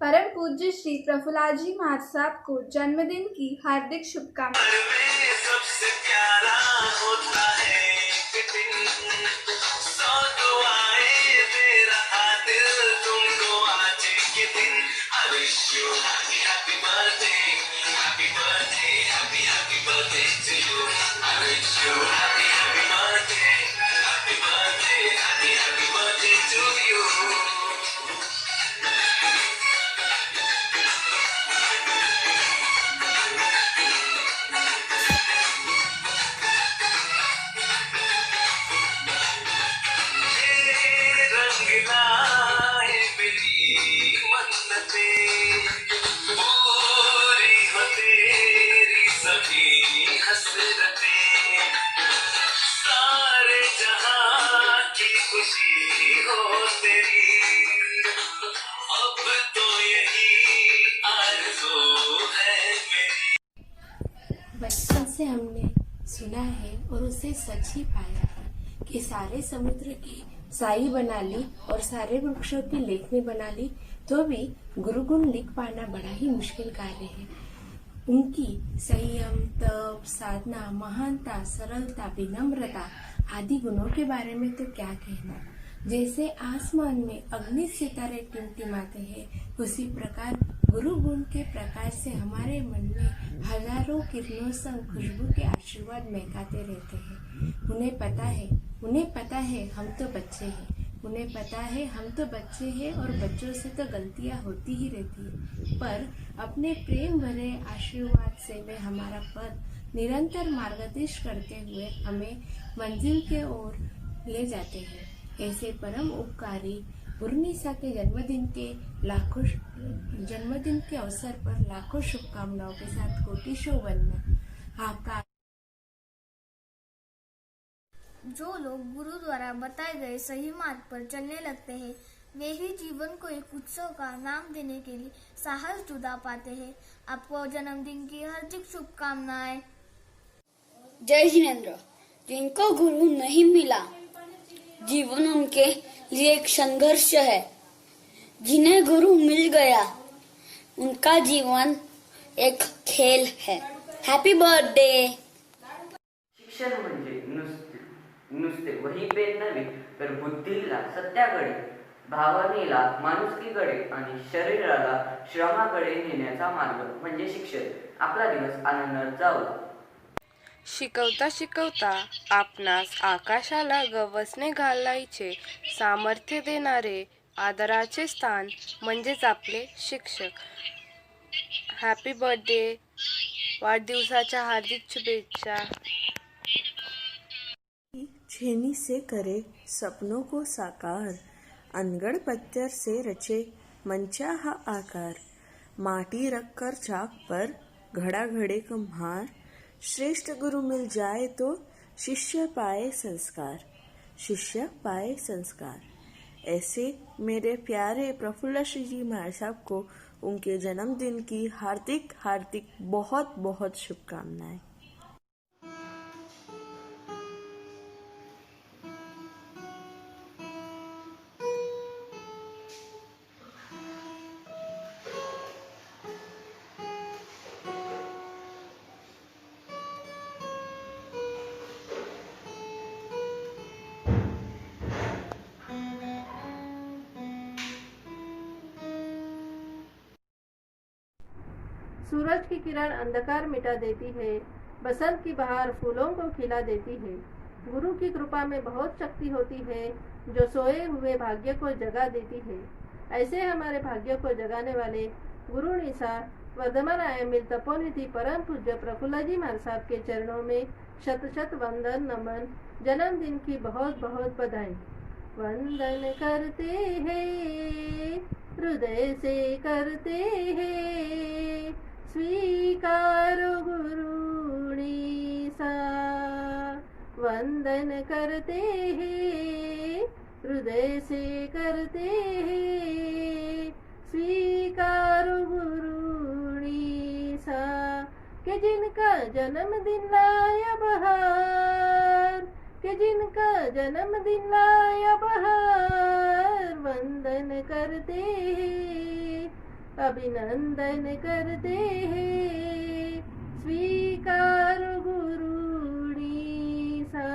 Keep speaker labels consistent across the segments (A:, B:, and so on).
A: परम पूज्य श्री प्रफुल्लाजी महाराज साहब को जन्मदिन की हार्दिक शुभकामनाएं। सबसे प्यारा होता है एक दिन, 100 दुआएं दे रहा दिल तुमको आज के दिन। I wish you happy happy birthday, happy birthday, happy happy birthday to you. I wish you happy happy birthday, happy birthday, happy happy birthday to you. सारे जहां की खुशी हो तेरी, अब तो यही आरज़ू है मेरी।
B: बचपन से हमने सुना है और उसे सच ही पाया है कि सारे समुद्र की साई बना ली और सारे वृक्षों की लेखनी बना ली तो भी गुरु गुण लिख पाना बड़ा ही मुश्किल कार्य है। उनकी संयम, तप, साधना, महानता, सरलता, विनम्रता आदि गुणों के बारे में तो क्या कहना। जैसे आसमान में अग्नि सितारे टिमटिमाते हैं, उसी प्रकार गुरु गुण के प्रकाश से हमारे मन में हजारों किरणों संग खुशबू के आशीर्वाद महकाते रहते हैं। उन्हें पता है हम तो बच्चे हैं। उन्हें पता है हम तो बच्चे हैं और बच्चों से तो गलतियां होती ही रहती है, पर अपने प्रेम भरे आशीर्वाद से वे हमारा पथ निरंतर मार्गदर्शन करते हुए हमें मंजिल के ओर ले जाते हैं। ऐसे परम उपकारी उर्निसा के जन्मदिन के अवसर पर लाखों शुभकामनाओं के साथ कोटिशो वंदना। आपका
C: जो लोग गुरु द्वारा बताए गए सही मार्ग पर चलने लगते हैं, वे ही जीवन को एक उत्सव का नाम देने के लिए साहस जुटा पाते हैं। आपको जन्मदिन की हार्दिक शुभकामनाएं।
D: जय जिनेन्द्र। जिनको गुरु नहीं मिला, जीवन उनके लिए एक संघर्ष है। जिन्हें गुरु मिल गया, उनका जीवन एक खेल है। Happy birthday.
E: शिक्षण म्हणजे नुसते वही पेन नव्हे, तर बुद्धीला सत्याकडे, भावनेला माणुसकीकडे आणि शरीराला श्रमाकडे नेण्याचा मार्ग म्हणजे शिक्षण। आपला दिवस आनंदात जाऊ।
F: शिकवता शिकवता आपणास आकाशाला गवसणे घालायचे सामर्थ्य देणारे आदराचे स्थान म्हणजेच आपले शिक्षक। हॅपी बर्थडे, वाढदिवसाच्या हार्दिक शुभेच्छा।
G: छेनी से करे सपनों को साकार, अनगढ़ पत्थर से रचे मनचाहा आकार। माटी रखकर चाक पर घड़ा घड़े कुम्हार, श्रेष्ठ गुरु मिल जाए तो शिष्य पाए संस्कार। ऐसे मेरे प्यारे प्रफुल्लाजी जी महाराज साहब को उनके जन्मदिन की हार्दिक हार्दिक बहुत बहुत शुभकामनाएं।
H: सूरज की किरण अंधकार मिटा देती है, बसंत की बहार फूलों को खिला देती है। गुरु की कृपा में बहुत शक्ति होती है, जो सोए हुए भाग्य को जगा देती है। ऐसे हमारे भाग्य को जगाने वाले गुरु निशा वर्धमान आयामिल तपोनिधि परम पूज्य प्रफुल्लाजी महाराज साहब के चरणों में शत शत वंदन नमन। जन्मदिन की बहुत बहुत बधाई। वंदन करते हैं, हृदय से करते हैं, स्वीकार गुरुनी सा। वंदन करते हैं, हृदय से करते हैं, स्वीकार गुरुनी सा। के जिनका जन्मदिन लाया बहार, के जिनका जन्मदिन लाया बहार, वंदन करते हैं, अभिनंदन करते हैं, स्वीकार गुरुनी सा।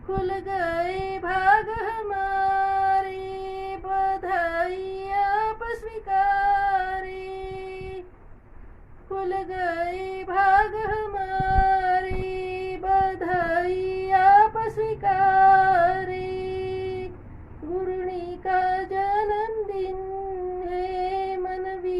H: खुल गए भाग हमारे, बधाई आप स्वीकारे। खुल गए भाग हमारे, बधाई आप स्वीकारे। गुरुनी का जन्मदिन है, मन भी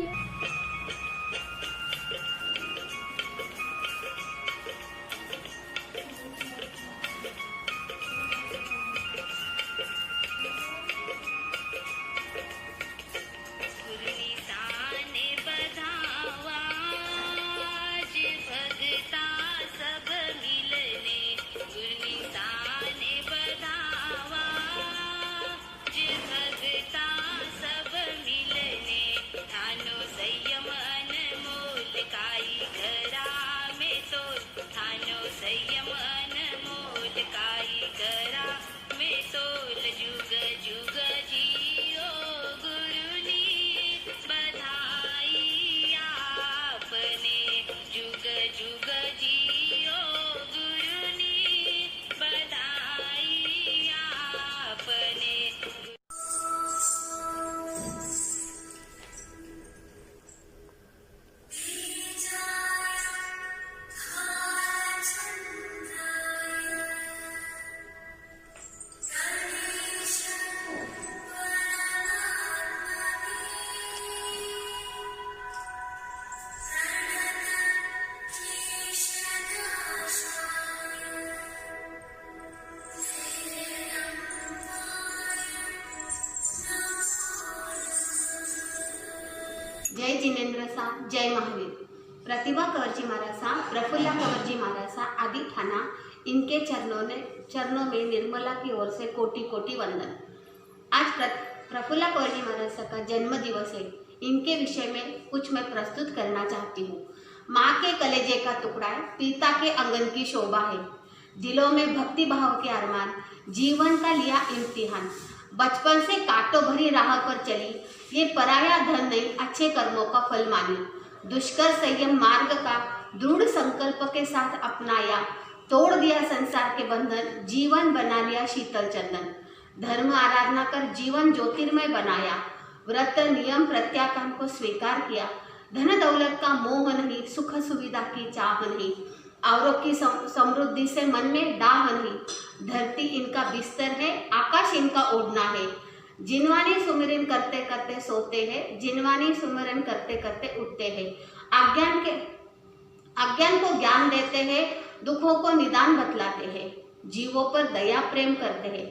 I: जय जिनेंद्र सा, जय महावीर। प्रतिभा कंवरजी महाराज सा, प्रफुल्ला कंवरजी महाराज सा आदि ठाना, इनके चरणों में निर्मला की ओर से कोटि कोटि वंदन। आज प्रफुल्ला कंवरजी महाराज सा का जन्म दिवस है। इनके विषय में कुछ मैं प्रस्तुत करना चाहती हूँ। माँ के कलेजे का टुकड़ा है, पिता के अंगन की शोभा है। दिलों में भक्ति भाव के अरमान, जीवन का लिया इम्तिहान। बचपन से कांटों भरी राह पर चली, ये पराया धन नहीं अच्छे कर्मों का फल मानी। दुष्कर संयम मार्ग का दृढ़ संकल्प के साथ अपनाया, तोड़ दिया संसार के बंधन, जीवन बना लिया शीतल चंदन। धर्म आराधना कर जीवन ज्योतिर्मय बनाया, व्रत नियम प्रत्याख्यान को स्वीकार किया। धन दौलत का मोह नहीं, सुख सुविधा की चाह नहीं, औरों की समृद्धि से मन में डाह नहीं। धरती इनका बिस्तर है, आकाश इनका ओढ़ना है। जिनवानी सुमिरन करते करते सोते हैं, जिनवानी सुमिरन करते करते उठते हैं। अज्ञान को ज्ञान देते हैं, दुखों को निदान बतलाते हैं, जीवों पर दया प्रेम करते हैं।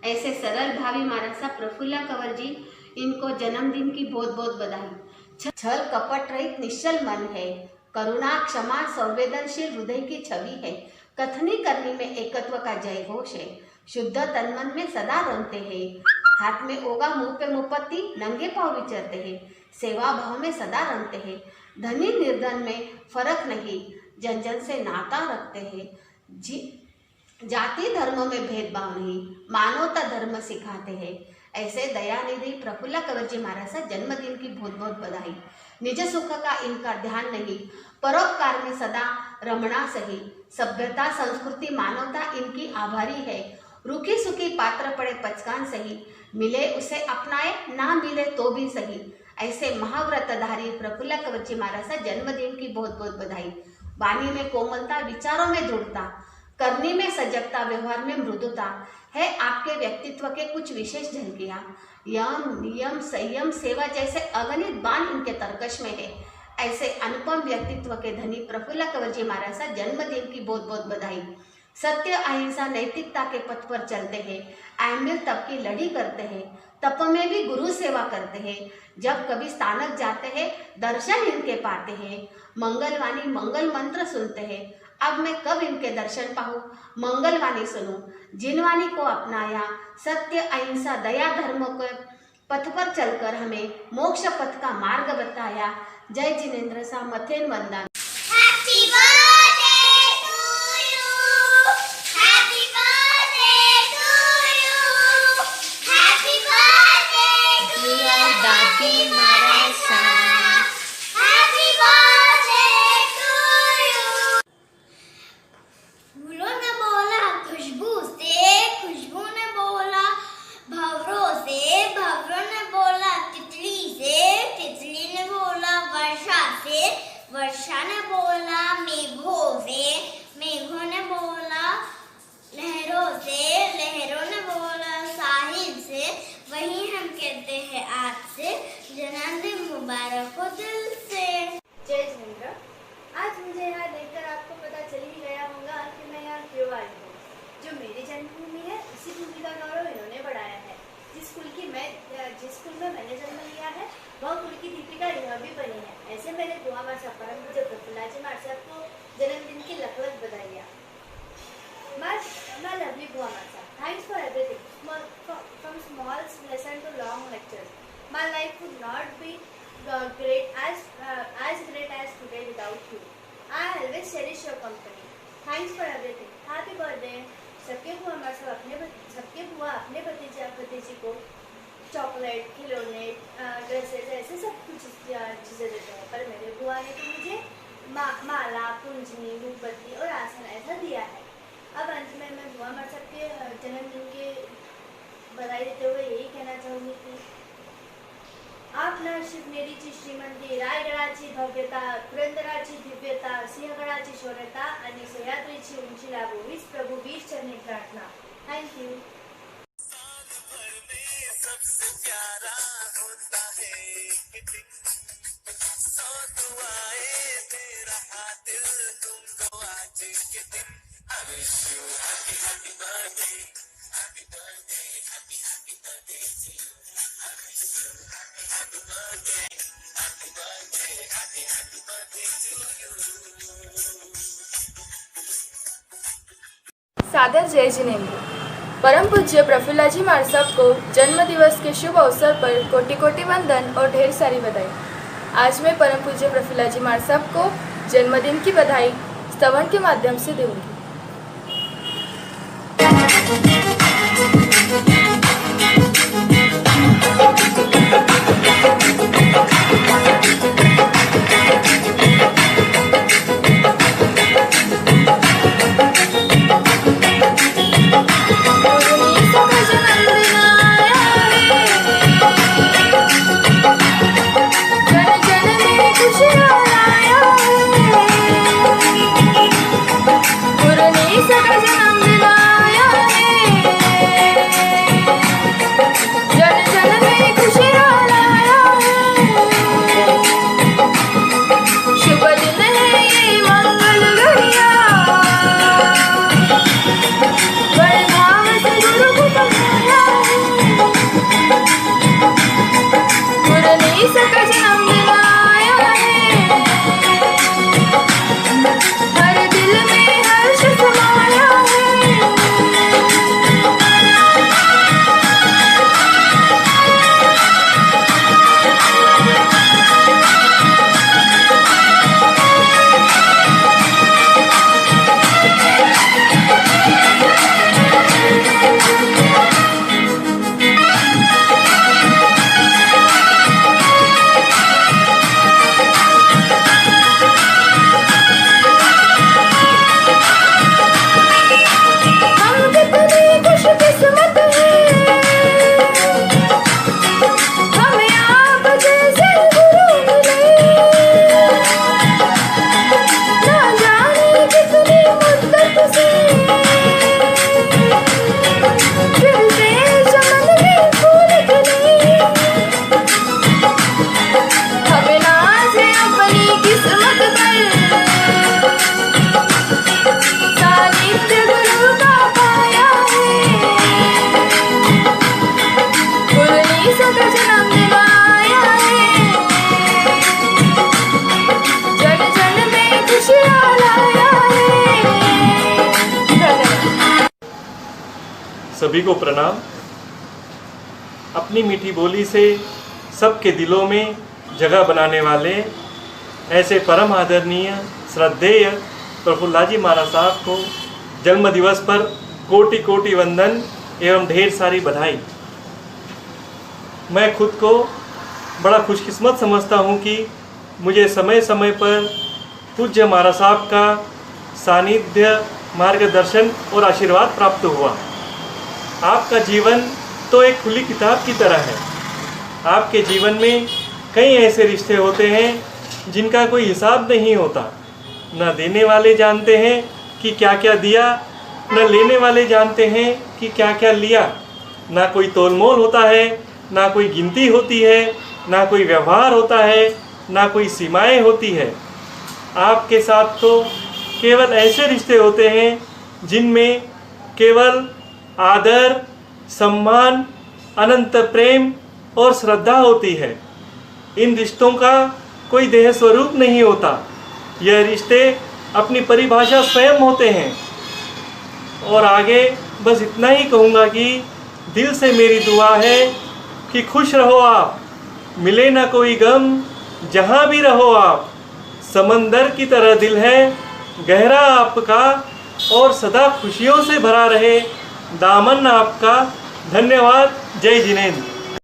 I: ऐसे सरल भावी महाराज साहब प्रफुल्ला कंवर जी, इनको जन्मदिन की बहुत बहुत बधाई। छल कपट रहित निश्चल मन है, करुणा क्षमा संवेदनशील हृदय की छवि है। कथनी करनी में एकत्व का जय घोष है, शुद्ध तन मन में सदा रमते हैं। हाथ में ओगा मुंह पे मुपत्ति, नंगे पांव विचरते हैं, सेवा भाव में सदा रमते हैं। धनी निर्धन में फर्क नहीं, जन जन से नाता रखते हैं। जाति धर्मों में भेदभाव नहीं, मानवता धर्म सिखाते हैं। ऐसे दयानिधि प्रफुल्ला कंवर जी महाराज साहब जन्मदिन की बहुत बहुत बधाई। निज सुख का इनका ध्यान नहीं, परोपकार में सदा रमणा सही। सभ्यता संस्कृति मानवता इनकी आभारी है। रूखी सुखी पात्र पड़े पचकान सही, मिले उसे अपनाए, ना मिले तो भी सही। ऐसे महाव्रतधारी प्रफुल्ला कंवर जी महाराज साहब जन्मदिन की बहुत बहुत बधाई। वाणी में कोमलता, विचारों में दृढ़ता, करनी में सजगता, व्यवहार में मृदुता है आपके व्यक्तित्व के कुछ विशेष झलकियां। यम नियम संयम सेवा जैसे अगणित बाण इनके तरकश में है। ऐसे अनुपम व्यक्तित्व के धनी प्रफुल्ला कंवर जी महाराज साहब जन्मदिन की बहुत बहुत बधाई। सत्य अहिंसा नैतिकता के पथ पर चलते हैं, आमिर तप की लड़ी करते हैं, तप में भी गुरु सेवा करते हैं। जब कभी स्थानक जाते हैं, दर्शन इनके पाते हैं। मंगलवाणी मंगल मंत्र सुनते हैं। अब मैं कब इनके दर्शन पाऊँ, मंगलवाणी सुनूं। जिनवाणी को अपनाया, सत्य अहिंसा दया धर्म के पथ पर चलकर हमें मोक्ष पथ का मार्ग बताया। जय जिनेंद्र सा, मथेन वंदन।
B: दादी महाराज सा
C: वर्षा ने बोला मेघों से, मेघों ने बोला लहरों से, लहरों ने बोला साहिल से। वही हम कहते हैं आज से जन्मदिन मुबारक हो दिल से।
J: जय जिनेंद्र, आज मुझे यहाँ देखकर आपको पता चल ही गया होगा कि मैं यहाँ क्यों आई हूँ। जो मेरी जन्मभूमि है उसी भूमि का गौरव इन्होंने बढ़ाया है। जिस स्कूल में मैंने जन्म लिया है वह कुल की दीपिका यहाँ भी बनी है। ऐसे मेरे बुआ माँ साहब परम पूज्य प्रफुल्लाजी मार साहब को जन्मदिन की लख लख बधाइयाँ। My lovely बुआ माँ साहब, thanks for everything, from small lesson to long lectures. My life would not be great as today without you. I always cherish your company. Thanks for everything. Happy birthday. सबके बुआ अपने भतीजी को chocolate, खिलौने, dresses ऐसे सब कुछ चीज़ें देते हैं, पर मेरे बुआ ने तो मुझे माला, कुंजनी, धूपबत्ती और आसन ऐसा दिया है। अब अंत में मैं बुआ मार सबके जन्मदिन के बधाई देते हुए यही कहना चाहूँगी कि आपला शिवनेरीची श्रीमंती, रायगडाची भव्यता, पुरंदराची दिव्यता, सिंहगडाची शौर्यता आणि सह्याद्रीची उंची लाभो हीच प्रभू वीर चरणी प्रार्थना। Thank you.
K: सादर जय जिनेंद्र। परम पूज्य प्रफुल्लाजी मार साहब को जन्म दिवस के शुभ अवसर पर कोटि कोटि वंदन और ढेर सारी बधाई। आज मैं परम पूज्य प्रफुल्लाजी मार साहब को जन्मदिन की बधाई स्तवन के माध्यम से दूंगी।
L: सभी को प्रणाम। अपनी मीठी बोली से सबके दिलों में जगह बनाने वाले ऐसे परम आदरणीय श्रद्धेय प्रफुल्लाजी महाराज साहब को जन्म दिवस पर कोटि कोटि वंदन एवं ढेर सारी बधाई। मैं खुद को बड़ा खुशकिस्मत समझता हूँ कि मुझे समय समय पर पूज्य महाराज साहब का सानिध्य, मार्गदर्शन और आशीर्वाद प्राप्त हुआ। आपका जीवन तो एक खुली किताब की तरह है। आपके जीवन में कई ऐसे रिश्ते होते हैं जिनका कोई हिसाब नहीं होता। न देने वाले जानते हैं कि क्या क्या दिया, न लेने वाले जानते हैं कि क्या क्या लिया। ना कोई तोलमोल होता है, ना कोई गिनती होती है, ना कोई व्यवहार होता है, ना कोई सीमाएं होती है। आपके साथ तो केवल ऐसे रिश्ते होते हैं जिनमें केवल आदर, सम्मान, अनंत प्रेम और श्रद्धा होती है। इन रिश्तों का कोई देह स्वरूप नहीं होता। यह रिश्ते अपनी परिभाषा स्वयं होते हैं। और आगे बस इतना ही कहूँगा कि दिल से मेरी दुआ है कि खुश रहो आप, मिले ना कोई गम जहाँ भी रहो आप। समंदर की तरह दिल है गहरा आपका और सदा खुशियों से भरा रहे दामन आपका। धन्यवाद। जय जिनेंद्र।